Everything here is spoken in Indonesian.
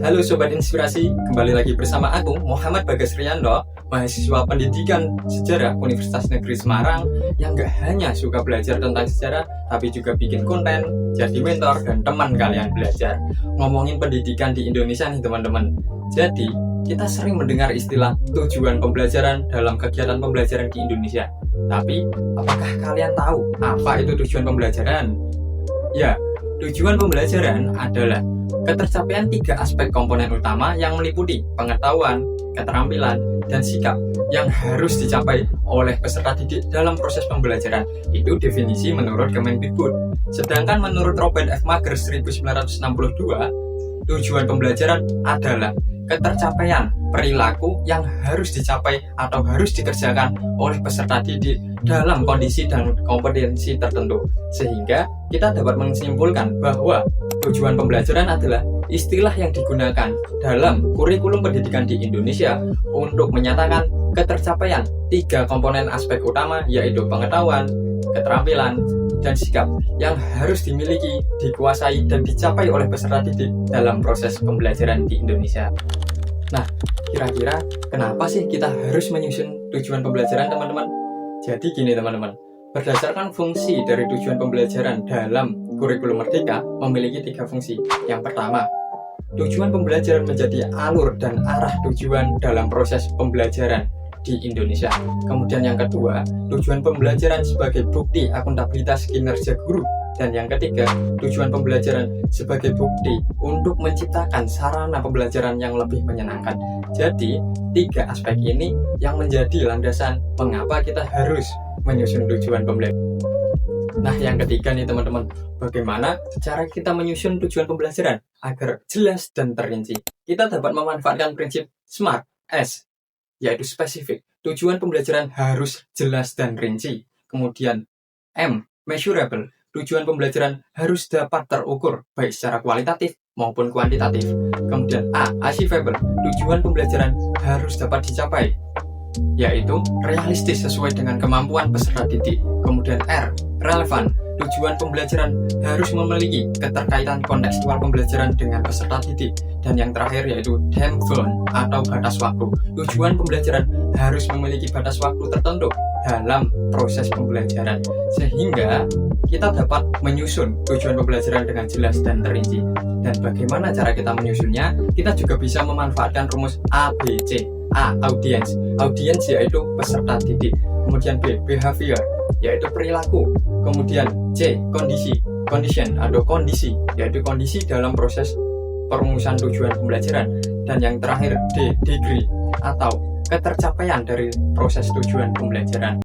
Halo Sobat Inspirasi, kembali lagi bersama aku Muhammad Bagas Rianto, mahasiswa pendidikan sejarah Universitas Negeri Semarang yang gak hanya suka belajar tentang sejarah, tapi juga bikin konten, jadi mentor dan teman kalian belajar. Ngomongin pendidikan di Indonesia nih teman-teman. Jadi, kita sering mendengar istilah tujuan pembelajaran dalam kegiatan pembelajaran di Indonesia. Tapi, apakah kalian tahu apa itu tujuan pembelajaran? Ya, tujuan pembelajaran adalah ketercapaian 3 aspek komponen utama yang meliputi pengetahuan, keterampilan, dan sikap yang harus dicapai oleh peserta didik dalam proses pembelajaran. Itu definisi menurut Kemendikbud. Sedangkan menurut Robert F. Mager 1962, tujuan pembelajaran adalah ketercapaian perilaku yang harus dicapai atau harus dikerjakan oleh peserta didik dalam kondisi dan kompetensi tertentu. Sehingga kita dapat menyimpulkan bahwa tujuan pembelajaran adalah istilah yang digunakan dalam kurikulum pendidikan di Indonesia untuk menyatakan ketercapaian 3 komponen aspek utama, yaitu pengetahuan, keterampilan, dan sikap yang harus dimiliki, dikuasai, dan dicapai oleh peserta didik dalam proses pembelajaran di Indonesia. Nah, kira-kira kenapa sih kita harus menyusun tujuan pembelajaran, teman-teman? Jadi gini teman-teman, berdasarkan fungsi dari tujuan pembelajaran dalam kurikulum Merdeka memiliki 3 fungsi. Yang pertama, tujuan pembelajaran menjadi alur dan arah tujuan dalam proses pembelajaran di Indonesia. Kemudian yang kedua, tujuan pembelajaran sebagai bukti akuntabilitas kinerja guru. Dan yang ketiga, tujuan pembelajaran sebagai bukti untuk menciptakan sarana pembelajaran yang lebih menyenangkan. Jadi, 3 aspek ini yang menjadi landasan mengapa kita harus menyusun tujuan pembelajaran. Nah, yang ketiga nih teman-teman, bagaimana cara kita menyusun tujuan pembelajaran agar jelas dan terinci? Kita dapat memanfaatkan prinsip SMART, S, yaitu spesifik. Tujuan pembelajaran harus jelas dan rinci. Kemudian M, measurable. Tujuan pembelajaran harus dapat terukur, baik secara kualitatif maupun kuantitatif. Kemudian A, achievable. Tujuan pembelajaran harus dapat dicapai, yaitu realistis sesuai dengan kemampuan peserta didik. Kemudian R, relevan. Tujuan pembelajaran harus memiliki keterkaitan kontekstual pembelajaran dengan peserta didik. Dan yang terakhir yaitu time bound atau batas waktu. Tujuan pembelajaran harus memiliki batas waktu tertentu dalam proses pembelajaran, sehingga kita dapat menyusun tujuan pembelajaran dengan jelas dan terinci. Dan bagaimana cara kita menyusunnya? Kita juga bisa memanfaatkan rumus ABC. A, audience. Audience yaitu peserta didik. Kemudian B, behavior, yaitu perilaku. Kemudian C, kondisi, condition atau kondisi, yaitu kondisi dalam proses perumusan tujuan pembelajaran. Dan yang terakhir D, degree atau ketercapaian dari proses tujuan pembelajaran.